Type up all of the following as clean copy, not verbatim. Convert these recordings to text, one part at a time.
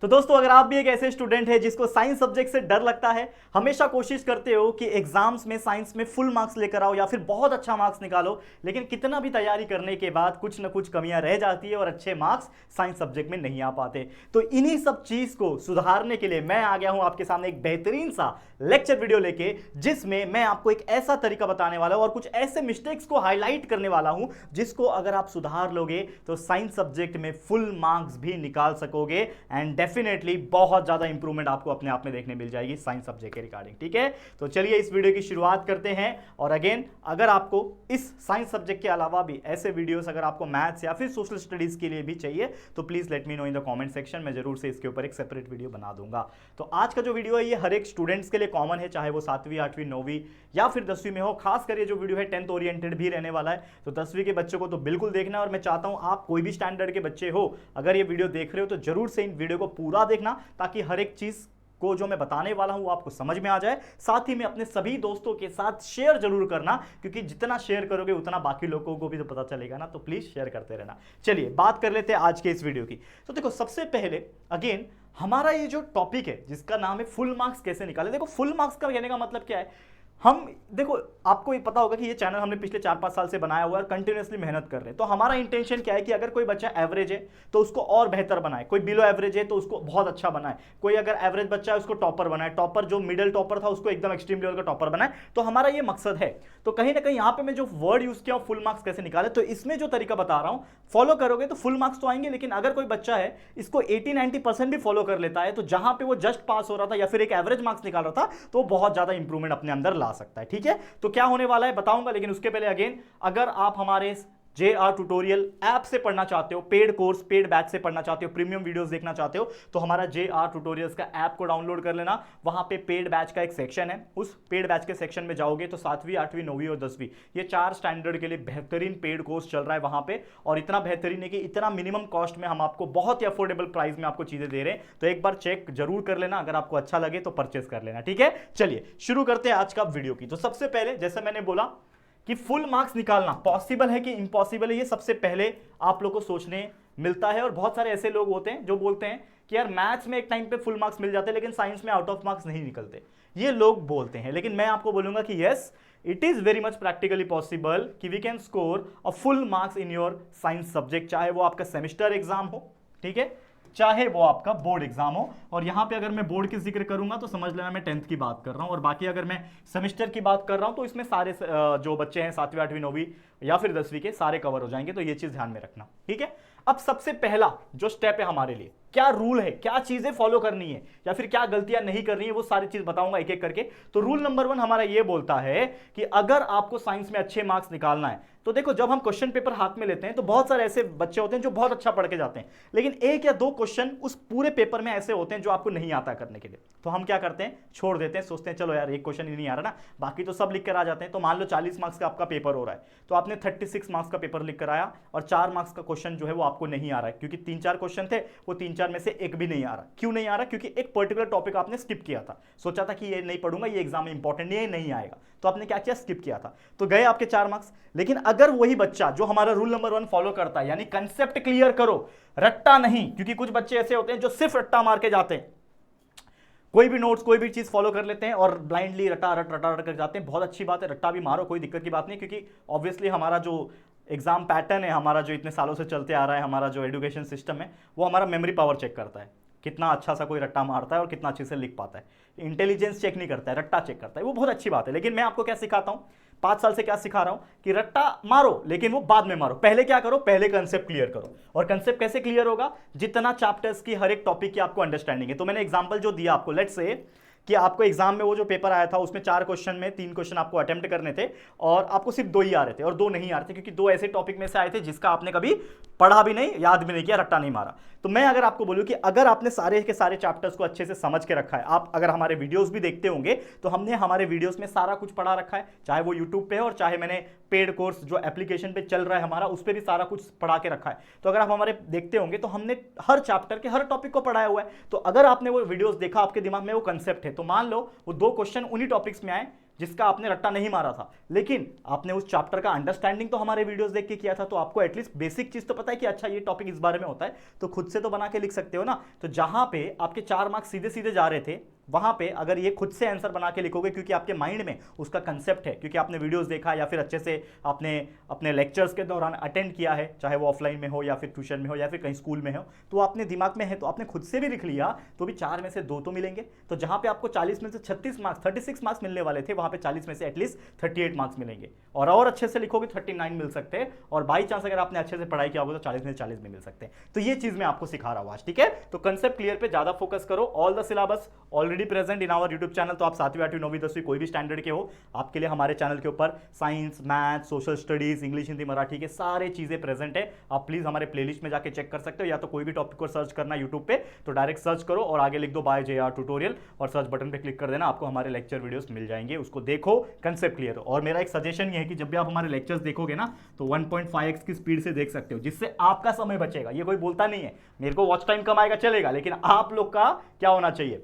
तो दोस्तों, अगर आप भी एक ऐसे स्टूडेंट है जिसको साइंस सब्जेक्ट से डर लगता है, हमेशा कोशिश करते हो कि एग्जाम्स में साइंस में फुल मार्क्स लेकर आओ या फिर बहुत अच्छा मार्क्स निकालो, लेकिन कितना भी तैयारी करने के बाद कुछ ना कुछ कमियां रह जाती है और अच्छे मार्क्स साइंस सब्जेक्ट में नहीं आ पाते, तो इन्हीं सब चीज को सुधारने के लिए मैं आ गया हूं आपके सामने एक बेहतरीन सा लेक्चर वीडियो लेके, जिसमें मैं आपको एक ऐसा तरीका बताने वाला हूं और कुछ ऐसे मिस्टेक्स को हाईलाइट करने वाला हूं जिसको अगर आप सुधार लोगे तो साइंस सब्जेक्ट में फुल मार्क्स भी निकाल सकोगे एंड डेफिनेटली बहुत ज्यादा इंप्रूवमेंट आपको अपने आप में देखने मिल जाएगी साइंस सब्जेक्ट के रिगार्डिंग। ठीक है, तो चलिए इस वीडियो की शुरुआत करते हैं। और अगेन, अगर आपको इस साइंस सब्जेक्ट के अलावा भी ऐसे वीडियोस अगर आपको मैथ्स या फिर सोशल स्टडीज के लिए भी चाहिए तो please let me know in the comment section, मैं जरूर से इसके ऊपर एक सेपरेट वीडियो बना दूंगा। तो आज का जो वीडियो है ये हर एक स्टूडेंट्स के लिए कॉमन है, चाहे वो 7वीं 8वीं 9वीं या फिर 10वीं में हो। खास कर ये जो वीडियो है 10th ओरिएंटेड भी रहने वाला है, तो 10वीं के बच्चों को तो बिल्कुल देखना है। और मैं चाहता हूं आप कोई भी स्टैंडर्ड के बच्चे हो, अगर ये वीडियो देख रहे हो तो जरूर से इन वीडियो को पूरा देखना, ताकि हर एक चीज को जो मैं बताने वाला हूं वो आपको समझ में आ जाए। साथ ही में अपने सभी दोस्तों के साथ शेयर जरूर करना, क्योंकि जितना शेयर करोगे उतना बाकी लोगों को भी तो पता चलेगा ना, तो प्लीज शेयर करते रहना। चलिए बात कर लेते हैं आज के इस वीडियो की। तो देखो, सबसे पहले अगेन हमारा ये जो टॉपिक है जिसका नाम है फुल मार्क्स कैसे निकाले। देखो, फुल मार्क्स का कहने का मतलब क्या है, हम देखो आपको ये पता होगा कि ये चैनल हमने पिछले 4-5 साल से बनाया हुआ है और कंटिन्यूअसली मेहनत कर रहे हैं। तो हमारा इंटेंशन क्या है कि अगर कोई बच्चा एवरेज है तो उसको और बेहतर बनाए, कोई बिलो एवरेज है तो उसको बहुत अच्छा बनाए, कोई अगर एवरेज बच्चा है उसको टॉपर बनाए, टॉपर जो मिडिल टॉपर था उसको एकदम एक्सट्रीम लेवल का टॉपर बनाए। तो हमारा ये मकसद है। तो कहीं ना कहीं यहाँ पे मैं जो वर्ड यूज किया फुल मार्क्स कैसे निकाले, तो इसमें जो तरीका बता रहा हूँ फॉलो करोगे तो फुल मार्क्स तो आएंगे। लेकिन अगर कोई बच्चा है इसको 80-90% भी फॉलो कर लेता है, तो जहां पे वो जस्ट पास हो रहा था या फिर एक एवरेज मार्क्स निकाल रहा था, तो बहुत ज्यादा इंप्रूवमेंट अपने अंदर ला सकता है। ठीक है, तो क्या होने वाला है बताऊंगा, लेकिन उसके पहले अगेन, अगर आप हमारे JR ट्यूटोरियल ऐप से पढ़ना चाहते हो, पेड कोर्स पेड बैच से पढ़ना चाहते हो, प्रीमियम वीडियोस देखना चाहते हो, तो हमारा JR ट्यूटोरियल्स का ऐप को डाउनलोड कर लेना। वहां पे पेड बैच का एक सेक्शन है, उस पेड बैच के सेक्शन में जाओगे तो 7वीं 8वीं 9वीं और 10वीं ये 4 स्टैंडर्ड के लिए बेहतरीन पेड कोर्स चल रहा है वहां पे। और इतना बेहतरीन है कि इतना मिनिमम कॉस्ट में हम आपको बहुत ही अफोर्डेबल प्राइस में आपको चीजें दे रहे हैं। तो एक बार चेक जरूर कर लेना, अगर आपको अच्छा लगे तो परचेस कर लेना। ठीक है, चलिए शुरू करते हैं आज का वीडियो की। तो सबसे पहले, जैसे मैंने बोला कि फुल मार्क्स निकालना पॉसिबल है कि इम्पॉसिबल है, ये सबसे पहले आप लोग को सोचने मिलता है। और बहुत सारे ऐसे लोग होते हैं जो बोलते हैं कि यार मैथ्स में एक टाइम पे फुल मार्क्स मिल जाते हैं लेकिन साइंस में आउट ऑफ मार्क्स नहीं निकलते, ये लोग बोलते हैं। लेकिन मैं आपको बोलूंगा कि yes, it is very much practically possible कि we can score a full marks in your science subject, चाहे वो आपका सेमेस्टर एग्जाम हो, ठीक है, चाहे वो आपका बोर्ड एग्जाम हो। और यहां पे अगर मैं बोर्ड की जिक्र करूंगा तो समझ लेना मैं 10th की बात कर रहा हूं, और बाकी अगर मैं सेमेस्टर की बात कर रहा हूं तो इसमें सारे जो बच्चे हैं 7वीं 8वीं 9वीं या फिर 10वीं के सारे कवर हो जाएंगे। तो ये चीज ध्यान में रखना। ठीक है, अब सबसे पहला जो स्टेप है हमारे लिए, क्या रूल है, क्या चीजें फॉलो करनी है या फिर क्या गलतियां नहीं करनी है, वो सारी चीज बताऊंगा एक एक करके। तो रूल नंबर 1 हमारा ये बोलता है कि अगर आपको साइंस में अच्छे मार्क्स निकालना है, तो देखो जब हम क्वेश्चन पेपर हाथ में लेते हैं तो बहुत सारे ऐसे बच्चे होते हैं जो बहुत अच्छा पढ़ के जाते हैं, लेकिन 1 या 2 क्वेश्चन उस पूरे पेपर में ऐसे होते हैं जो आपको नहीं आता करने के लिए। तो हम क्या करते हैं, छोड़ देते हैं, सोचते हैं चलो यार एक क्वेश्चन ही नहीं आ रहा ना, बाकी तो सब लिख कर आ जाते हैं। तो मान लो 40 मार्क्स का आपका पेपर हो रहा है, तो आपने 36 मार्क्स का पेपर लिख कर आया और 4 मार्क्स का क्वेश्चन जो है वो आपको नहीं आ रहा है, क्योंकि 3-4 क्वेश्चन थे, वो 3-4 में से एक भी नहीं आ रहा। क्यों नहीं आ रहा? क्योंकि एक पर्टिकुलर टॉपिक आपने स्किप किया था, सोचा था कि ये नहीं पढ़ूंगा, ये एग्जाम में इंपॉर्टेंट नहीं है, नहीं आएगा, तो आपने क्या किया, स्किप किया था, तो गए आपके 4 मार्क्स। लेकिन अगर वही बच्चा जो हमारा रूल नंबर 1 फॉलो करता है, यानी कंसेप्ट क्लियर करो, रट्टा नहीं, क्योंकि कुछ बच्चे ऐसे होते हैं जो सिर्फ रट्टा मार के जाते हैं, कोई भी नोट्स कोई भी चीज फॉलो कर लेते हैं और ब्लाइंडली रटा रट कर जाते हैं। बहुत अच्छी बात है, रट्टा भी मारो, कोई दिक्कत की बात नहीं, क्योंकि ऑब्वियसली हमारा जो एग्जाम पैटर्न है, हमारा जो इतने सालों से चलते आ रहा है, हमारा जो एजुकेशन सिस्टम है, वो हमारा मेमोरी पावर चेक करता है, कितना अच्छा सा कोई रट्टा मारता है और कितना अच्छे से लिख पाता है। इंटेलिजेंस चेक नहीं करता है, रट्टा चेक करता है, वो बहुत अच्छी बात है। लेकिन मैं आपको क्या सिखाता हूं, 5 साल से क्या सिखा रहा हूं कि रट्टा मारो, लेकिन वो बाद में मारो। पहले क्या करो, पहले कंसेप्ट क्लियर करो। और कंसेप्ट कैसे क्लियर होगा, जितना चैप्टर्स की हर एक टॉपिक की आपको अंडरस्टैंडिंग है। तो मैंने एग्जांपल जो दिया आपको, लेट्स से कि आपको एग्जाम में वो जो पेपर आया था उसमें 4 क्वेश्चन में 3 क्वेश्चन आपको अटेम्प्ट करने थे और आपको सिर्फ 2 ही आ रहे थे और 2 नहीं आ रहे थे, क्योंकि 2 ऐसे टॉपिक में से आए थे जिसका आपने कभी पढ़ा भी नहीं, याद भी नहीं किया, रट्टा नहीं मारा। तो मैं अगर आपको बोलूं कि अगर आपने सारे के सारे चैप्टर्स को अच्छे से समझ के रखा है, आप अगर हमारे वीडियोस भी देखते होंगे तो हमने हमारे वीडियोस में सारा कुछ पढ़ा रखा है, चाहे वो यूट्यूब पे है और चाहे मैंने पेड कोर्स जो एप्लीकेशन पे चल रहा है हमारा, उस पर भी सारा कुछ पढ़ा के रखा है। तो अगर आप हमारे देखते होंगे तो हमने हर चैप्टर के हर टॉपिक को पढ़ाया हुआ है। तो अगर आपने वो वीडियोस देखा, आपके दिमाग में वो कंसेप्ट है, तो मान लो वो 2 क्वेश्चन उन्हीं टॉपिक्स में आए, जिसका आपने रट्टा नहीं मारा था, लेकिन आपने उस चैप्टर का अंडरस्टैंडिंग तो हमारे वीडियोस देख के किया था, तो आपको एटलीस्ट बेसिक चीज तो पता है कि अच्छा ये टॉपिक इस बारे में होता है, तो खुद से तो बना के लिख सकते हो ना। तो जहां पे आपके 4 मार्क्स सीधे सीधे जा रहे थे, वहां पे अगर ये खुद से आंसर बना के लिखोगे, क्योंकि आपके माइंड में उसका कंसेप्ट है, क्योंकि आपने वीडियोस देखा या फिर अच्छे से आपने अपने लेक्चर्स के दौरान अटेंड किया है, चाहे वो ऑफलाइन में हो या फिर ट्यूशन में हो या फिर कहीं स्कूल में हो, तो आपने दिमाग में है, तो आपने खुद से भी लिख लिया, तो भी 4 में से 2 तो मिलेंगे। तो जहां पे आपको 40 में से 36 मार्क्स 36 मार्क्स मिलने वाले थे, वहां पे 40 में से एटलीस्ट 38 मार्क्स मिलेंगे, और अच्छे से लिखोगे 39 मिल सकते हैं, और बाई चांस अगर आपने अच्छे से पढ़ाई किया होगा तो 40 में से 40 भी मिल सकते हैं। तो ये चीज मैं आपको सिखा रहा हूं आज, ठीक है। तो कंसेप्ट क्लियर पे ज्यादा फोकस करो। All the syllabus already present in our YouTube channel, तो आप 7वीं 8वीं 9वीं 10वीं कोई भी स्टैंडर्ड के हो, आपके लिए हमारे चैनल के ऊपर science, math, social studies, English, Hindi, Marathi के सारे चीजें प्रेजेंट है। आप प्लीज हमारे प्लेलिस्ट में जाके चेक कर सकते हो, या तो कोई भी टॉपिक को सर्च करना यूट्यूब पे, तो डायरेक्ट सर्च करो और आगे लिख दो बाय JR ट्यूटोरियल और सर्च बटन पे क्लिक कर देना, आपको हमारे लेक्चर वीडियोस मिल जाएंगे, उसको देखो, कंसेप्ट क्लियर हो। और मेरा एक सजेशन ये है कि जब भी आप हमारे लेक्चर्स देखोगे ना, तो 1.5x की स्पीड से देख सकते हो, जिससे आपका समय बचेगा। ये कोई बोलता नहीं है मेरे को वॉच टाइम कम आएगा चलेगा, लेकिन आप लोग का क्या होना चाहिए,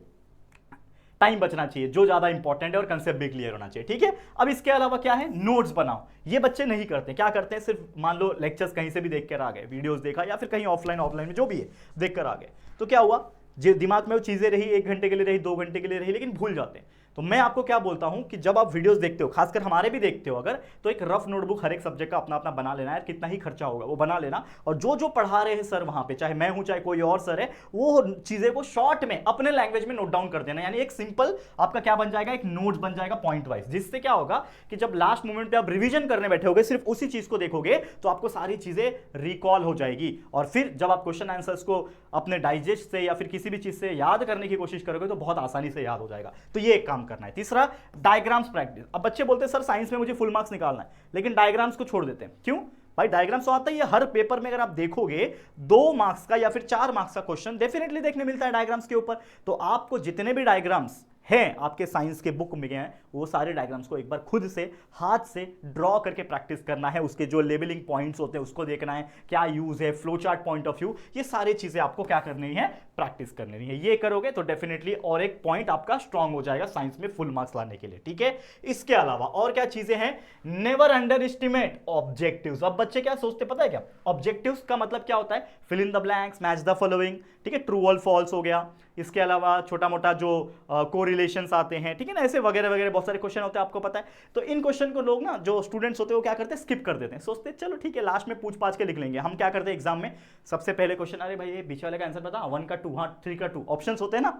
टाइम बचना चाहिए, जो ज्यादा इंपॉर्टेंट है, और कंसेप्ट भी क्लियर होना चाहिए, ठीक है। अब इसके अलावा क्या है, नोट्स बनाओ। ये बच्चे नहीं करते, क्या करते हैं, सिर्फ मान लो लेक्चर्स कहीं से भी देख कर आ गए, वीडियोस देखा या फिर कहीं ऑफलाइन में जो भी है देख कर आ गए, तो क्या हुआ, दिमाग में वो चीजें रही, 1 घंटे के लिए रही, 2 घंटे के लिए रही, लेकिन भूल जाते हैं। तो मैं आपको क्या बोलता हूं कि जब आप वीडियोस देखते हो, खासकर हमारे भी देखते हो अगर, तो एक रफ नोटबुक हर एक सब्जेक्ट का अपना अपना बना लेना है, कितना ही खर्चा होगा वो बना लेना, और जो जो पढ़ा रहे हैं सर वहां पे, चाहे मैं हूं चाहे कोई और सर है, वो चीजें को शॉर्ट में अपने लैंग्वेज में नोट डाउन कर देना। यानी एक सिंपल आपका क्या बन जाएगा, एक नोट बन जाएगा पॉइंट वाइज, जिससे क्या होगा कि जब लास्ट मोमेंट पे आप रिवीजन करने बैठे होगे, सिर्फ उसी चीज को देखोगे, तो आपको सारी चीजें रिकॉल हो जाएगी, और फिर जब आप क्वेश्चन आंसर्स को अपने डाइजेस्ट से या फिर किसी भी चीज से याद करने की कोशिश करोगे, तो बहुत आसानी से याद हो जाएगा। तो ये एक काम करना है। तीसरा, डायग्राम्स प्रैक्टिस। अब बच्चे बोलते हैं सर साइंस में मुझे फुल मार्क्स निकालना है, लेकिन डायग्राम्स को छोड़ देते हैं, क्यों भाई? डायग्राम्स तो आता ही है हर पेपर में, अगर आप देखोगे 2 मार्क्स का या फिर 4 मार्क्स का क्वेश्चन डेफिनेटली देखने मिलता है डायग्राम्स के ऊपर। तो आपको जितने भी डायग्राम्स हैं आपके साइंस के बुक में हैं, वो सारे डायग्राम्स को एक बार खुद से हाथ से ड्रॉ करके प्रैक्टिस करना है। उसके जो लेबलिंग पॉइंट्स होते हैं उसको देखना है, क्या यूज है, flow chart point of view, ये सारी चीजें आपको क्या करनी है, प्रैक्टिस करनी है। ये करोगे तो डेफिनेटली और एक पॉइंट आपका स्ट्रांग हो जाएगा साइंस में फुल मार्क्स लाने के लिए, ठीक है। इसके अलावा और क्या चीजें हैं, नेवर अंडर एस्टिमेट ऑब्जेक्टिव्स। अब बच्चे क्या सोचते पता है क्या, ऑब्जेक्टिव्स का मतलब क्या होता है, fill in the blanks, match the following, ठीक है, ट्रू और फॉल्स हो गया। इसके अलावा छोटा मोटा जो कोरिलेशंस आते हैं, ठीक है ना, ऐसे वगैरह वगैरह बहुत सारे क्वेश्चन होते हैं, आपको पता है। तो इन क्वेश्चन को लोग ना, जो स्टूडेंट्स होते हैं, वो क्या करते हैं, स्किप कर देते हैं, सोचते हैं चलो ठीक है लास्ट में पूछ पाछ के लिख लेंगे। हम क्या करते हैं एग्जाम में, सबसे पहले क्वेश्चन, अरे भाई ये बीच वाले का आंसर बता, 1 का 2, हाँ 3 का 2, ऑप्शंस होते हैं ना,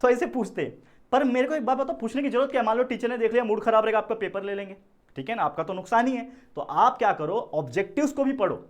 तो ऐसे पूछते हैं। पर मेरे को एक बात बताओ, पूछने की जरूरत क्या, मान लो टीचर ने देख लिया, मूड खराब रहेगा, आपका पेपर ले लेंगे, ठीक है ना, आपका तो नुकसान ही है। तो आप क्या करो, ऑब्जेक्टिव्स को भी पढ़ो,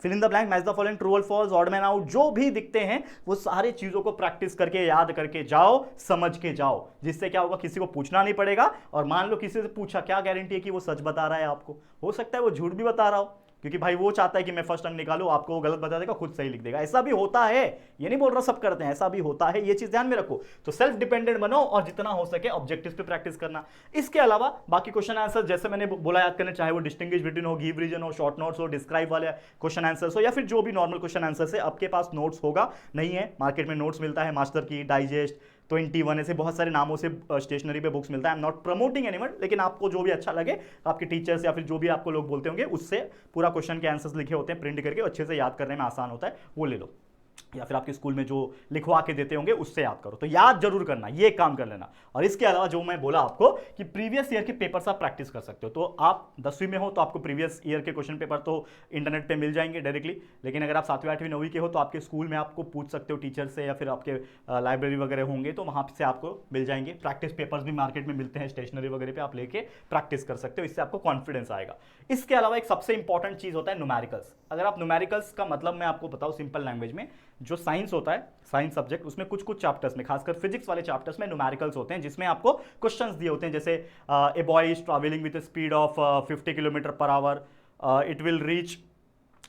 fill in the blank, match the following, true और फॉल्स, ऑड मैन आउट, जो भी दिखते हैं वो सारी चीजों को प्रैक्टिस करके याद करके जाओ, समझ के जाओ, जिससे क्या होगा, किसी को पूछना नहीं पड़ेगा। और मान लो किसी से पूछा, क्या गारंटी है कि वो सच बता रहा है, आपको हो सकता है वो झूठ भी बता रहा हो, क्योंकि भाई वो चाहता है कि मैं फर्स्ट अंक निकालूं, आपको वो गलत बता देगा, खुद सही लिख देगा। ऐसा भी होता है, ये नहीं बोल रहा सब करते हैं, ऐसा भी होता है, ये चीज ध्यान में रखो। तो सेल्फ डिपेंडेंट बनो और जितना हो सके ऑब्जेक्टिव्स पे प्रैक्टिस करना। इसके अलावा बाकी क्वेश्चन आंसर जैसे मैंने बोला याद करने, चाहे वो डिस्टिंग्विश बिटवीन हो, गिव रीजन हो, शॉर्ट नोट्स हो, डिस्क्राइब वाले क्वेश्चन आंसर्स हो, या फिर जो भी नॉर्मल क्वेश्चन आंसर है। आपके पास नोट्स होगा, नहीं है, मार्केट में नोट्स मिलता है, मास्टर की, डाइजेस्ट, 21, ऐसे बहुत सारे नामों से स्टेशनरी पे बुक्स मिलता है। I am not promoting anyone, लेकिन आपको जो भी अच्छा लगे, आपके टीचर्स या फिर जो भी आपको लोग बोलते होंगे, उससे पूरा क्वेश्चन के आंसर्स लिखे होते हैं, प्रिंट करके अच्छे से याद करने में आसान होता है, वो ले लो, या फिर आपके स्कूल में जो लिखवा के देते होंगे उससे याद करो। तो याद जरूर करना, ये काम कर लेना। और इसके अलावा जो मैं बोला आपको कि प्रीवियस ईयर के पेपर्स आप प्रैक्टिस कर सकते हो, तो आप 10वीं में हो तो आपको प्रीवियस ईयर के क्वेश्चन पेपर तो इंटरनेट पे मिल जाएंगे डायरेक्टली, लेकिन अगर आप 7वीं 8वीं 9वीं के हो तो आपके स्कूल में आपको पूछ सकते हो टीचर से, या फिर आपके लाइब्रेरी वगैरह होंगे तो वहाँ से आपको मिल जाएंगे। प्रैक्टिस पेपर्स भी मार्केट में मिलते हैं, स्टेशनरी वगैरह पे आप लेके प्रैक्टिस कर सकते हो, इससे आपको कॉन्फिडेंस आएगा। इसके अलावा एक सबसे इंपॉर्टेंट चीज होता है न्यूमेरिकल्स। अगर आप न्यूमेरिकल्स का मतलब मैं आपको बताऊं सिंपल लैंग्वेज में, जो साइंस होता है, साइंस सब्जेक्ट, उसमें कुछ कुछ चैप्टर्स में, खासकर फिजिक्स वाले चैप्टर्स में न्यूमेरिकल्स होते हैं, जिसमें आपको क्वेश्चंस दिए होते हैं, जैसे a boy is travelling with speed of 50 kilometre per hour, it will reach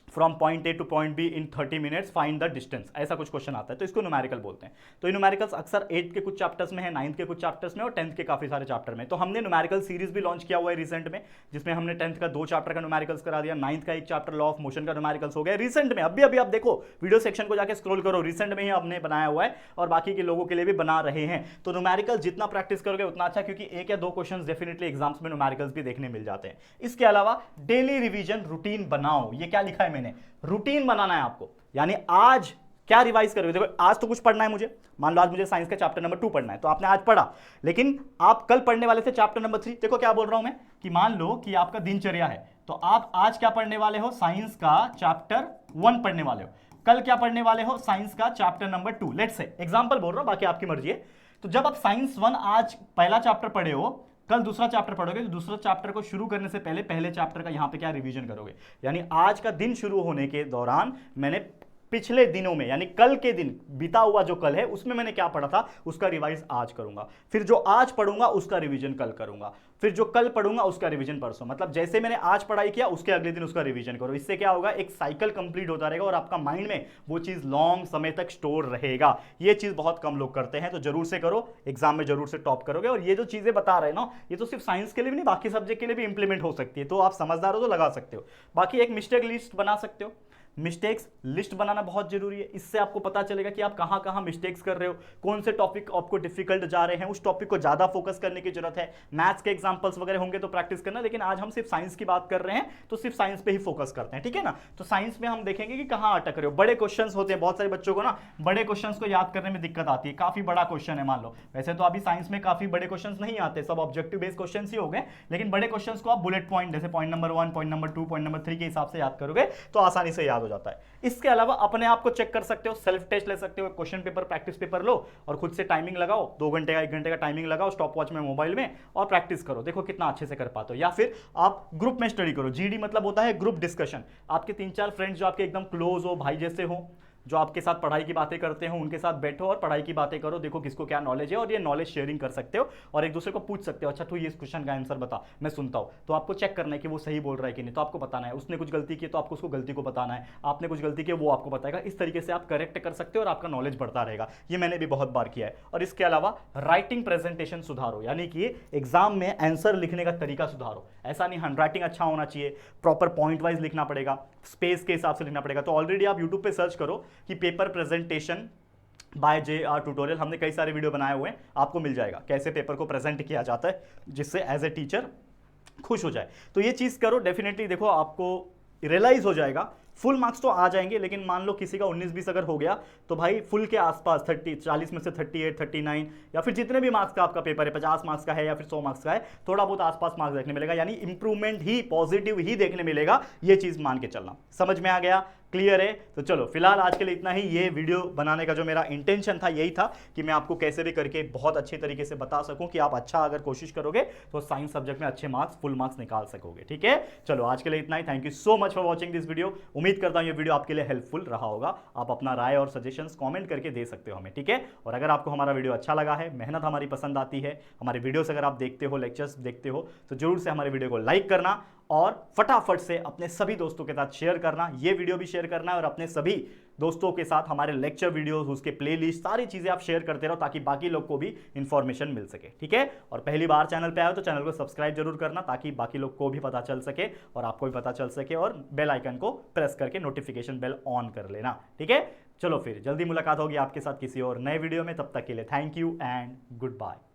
from point A two point be in 30 minutes, find the distance, ऐसा कुछ क्वेश्चन आता है, तो इसको न्यूमेरिकल बोलते हैं। तो ये न्यूमेरिकल्स अक्सर 8th के कुछ चैप्टर्स में है, 9th के कुछ चैप्टर्स में और 10th के काफी सारे चैप्टर में। तो हमने न्यूमेरिकल सीरीज भी लॉन्च किया हुआ है रिसेंट में, जिसमें हमने 10th का 2 चैप्टर का न्यूमेरिकल्स करा दिया, 9th का 1 चैप्टर लॉ ऑफ मोशन का न्यूमेरिकल्स हो गया रिसेंट में। अभी आप देखो वीडियो सेक्शन को जाके स्क्रॉल करो, रिसेंट में ही हमने बनाया हुआ है और बाकी के लोगों के लिए भी बना रहे हैं। तो न्यूमेरिकल जितना प्रैक्टिस करोगे उतना अच्छा, क्योंकि 1 या 2 क्वेश्चन डेफिनेटली एग्जाम्स में न्यूमेरिकल्स भी देखने मिल जाते हैं। इसके अलावा डेली रिवीजन रूटीन बनाओ, ये क्या लिखा है मैंने, रूटीन बनाना है आपको, यानी आज क्या रिवाइज करोगे। देखो आज तो कुछ पढ़ना है मुझे, मान लो आज मुझे साइंस का चैप्टर नंबर 2 पढ़ना है, तो आपने आज पढ़ा, लेकिन आप कल पढ़ने वाले थे चैप्टर नंबर 3। देखो क्या बोल रहा हूं मैं, कि मान लो कि आपका दिनचर्या है, तो आप आज क्या पढ़ने वाले हो, साइंस का चैप्टर 1 पढ़ने वाले हो, कल क्या पढ़ने वाले हो, साइंस का chapter number 2। Let's say example बोल रहा हूं, बाकी आपकी मर्जी है। तो जब आप साइंस 1 आज पहला चैप्टर पढ़े हो, कल दूसरा चैप्टर पढ़ोगे, तो दूसरा चैप्टर को शुरू करने से पहले पहले चैप्टर का यहां पे क्या रिवीजन करोगे। यानी आज का दिन शुरू होने के दौरान मैंने पिछले दिनों में, यानी कल के दिन बीता हुआ जो कल है उसमें मैंने क्या पढ़ा था उसका रिवाइज आज करूंगा, फिर जो आज पढ़ूंगा उसका रिवीजन कल करूंगा, फिर जो कल पढ़ूंगा उसका रिवीजन परसों। मतलब जैसे मैंने आज पढ़ाई किया उसके अगले दिन उसका रिवीजन करो। इससे क्या होगा, एक साइकिल कंप्लीट होता रहेगा और आपका माइंड में वो चीज लॉन्ग समय तक स्टोर रहेगा। ये चीज बहुत कम लोग करते हैं, तो जरूर से करो, एग्जाम में जरूर से टॉप करोगे। और ये जो चीजें बता रहे हैं ना, ये तो सिर्फ साइंस के लिए भी नहीं, बाकी सब्जेक्ट के लिए भी इंप्लीमेंट हो सकती है। तो आप समझदार हो तो लगा सकते हो। बाकी एक मिस्टेक लिस्ट बना सकते हो, मिस्टेक्स लिस्ट बनाना बहुत जरूरी है। इससे आपको पता चलेगा कि आप कहां कहां मिस्टेक्स कर रहे हो, कौन से टॉपिक आपको डिफिकल्ट जा रहे हैं, उस टॉपिक को ज्यादा फोकस करने की जरूरत है। मैथ्स के एग्जांपल्स वगैरह होंगे तो प्रैक्टिस करना, लेकिन आज हम सिर्फ साइंस की बात कर रहे हैं, तो सिर्फ साइंस पे ही फोकस करते हैं, ठीक है ना। तो साइंस में हम देखेंगे कि कहां अटक रहे हो। बड़े क्वेश्चंस होते हैं, बहुत सारे बच्चों को ना बड़े क्वेश्चंस को याद करने में दिक्कत आती है। काफी बड़ा क्वेश्चन है मान लो, वैसे तो अभी साइंस में काफी बड़े क्वेश्चन नहीं आते, सब ऑब्जेक्टिव बेस्ड क्वेश्चन ही हो गए, लेकिन बड़े क्वेश्चन को आप बुलेट पॉइंट, जैसे point number 1, point number 2, point number 3 के हिसाब से याद करोगे तो आसानी से याद हो जाता है। इसके अलावा अपने आप को चेक कर सकते हो, सेल्फ टेस्ट ले सकते हो। क्वेश्चन पेपर, प्रैक्टिस पेपर लो और खुद से टाइमिंग लगाओ, 2 घंटे का 1 घंटे का टाइमिंग लगाओ स्टॉप वॉच में मोबाइल में, और प्रैक्टिस करो, देखो कितना अच्छे से कर पाते हो। या फिर आप ग्रुप में स्टडी करो। जीडी मतलब होता है ग्रुप डिस्कशन। आपके 3-4 फ्रेंड्स जो आपके एकदम क्लोज हो, भाई जैसे हो, जो आपके साथ पढ़ाई की बातें करते हो, उनके साथ बैठो और पढ़ाई की बातें करो, देखो किसको क्या नॉलेज है, और ये नॉलेज शेयरिंग कर सकते हो और एक दूसरे को पूछ सकते हो, अच्छा तू ये क्वेश्चन का आंसर बता, मैं सुनता हूं। तो आपको चेक करना है कि वो सही बोल रहा है कि नहीं, तो आपको बताना है। उसने कुछ गलती की तो आपको उसको गलती को बताना है, आपने कुछ गलती की वो आपको बताएगा। इस तरीके से आप करेक्ट कर सकते हो और आपका नॉलेज बढ़ता रहेगा। ये मैंने भी बहुत बार किया है। और इसके अलावा राइटिंग प्रेजेंटेशन सुधारो, यानी कि एग्जाम में आंसर लिखने का तरीका सुधारो। ऐसा नहीं हैंडराइटिंग अच्छा होना चाहिए, प्रॉपर पॉइंट वाइज लिखना पड़ेगा, स्पेस के हिसाब से लिखना पड़ेगा। तो ऑलरेडी आप यूट्यूब पे सर्च करो कि paper presentation by JR tutorial, हमने कई सारे वीडियो बनाए हुए हैं, आपको मिल जाएगा कैसे पेपर को प्रेजेंट किया जाता है जिससे एज ए टीचर खुश हो जाए। तो ये चीज़ करो, डेफिनेटली देखो आपको रियलाइज हो जाएगा। फुल मार्क्स तो आ जाएंगे, लेकिन मान लो किसी का 19-20 अगर हो गया तो भाई फुल के आसपास 40 में से 38, 39 या फिर जितने भी मार्क्स का आपका पेपर है, 50 मार्क्स का है या फिर 100 मार्क्स का है, थोड़ा बहुत आसपास मार्क्स देखने मिलेगा, यानी इंप्रूवमेंट ही, पॉजिटिव ही देखने मिलेगा। ये चीज मान के चलना। समझ में आ गया, क्लियर है। तो चलो फिलहाल आज के लिए इतना ही। ये वीडियो बनाने का जो मेरा इंटेंशन था यही था कि मैं आपको कैसे भी करके बहुत अच्छे तरीके से बता सकूं कि आप अच्छा अगर कोशिश करोगे तो साइंस सब्जेक्ट में अच्छे मार्क्स, फुल मार्क्स निकाल सकोगे, ठीक है। चलो आज के लिए इतना ही। Thank you so much for watching this video. उम्मीद करता हूं ये वीडियो आपके लिए हेल्पफुल रहा होगा। आप अपना राय और सजेशंस कमेंट करके दे सकते हो हमें, ठीक है। और अगर आपको हमारा वीडियो अच्छा लगा है, मेहनत हमारी पसंद आती है, हमारे वीडियोस अगर आप देखते हो, लेक्चर्स देखते हो, तो जरूर से हमारे वीडियो को लाइक करना और फटाफट से अपने सभी दोस्तों के साथ शेयर करना। ये वीडियो भी शेयर करना है और अपने सभी दोस्तों के साथ हमारे लेक्चर वीडियोस, उसके प्लेलिस्ट, सारी चीजें आप शेयर करते रहो ताकि बाकी लोग को भी इंफॉर्मेशन मिल सके, ठीक है। और पहली बार चैनल पे आए तो चैनल को सब्सक्राइब जरूर करना ताकि बाकी लोग को भी पता चल सके और आपको भी पता चल सके, और बेल आइकन को प्रेस करके नोटिफिकेशन बेल ऑन कर लेना, ठीक है। चलो फिर जल्दी मुलाकात होगी आपके साथ किसी और नए वीडियो में। तब तक के लिए thank you and good bye.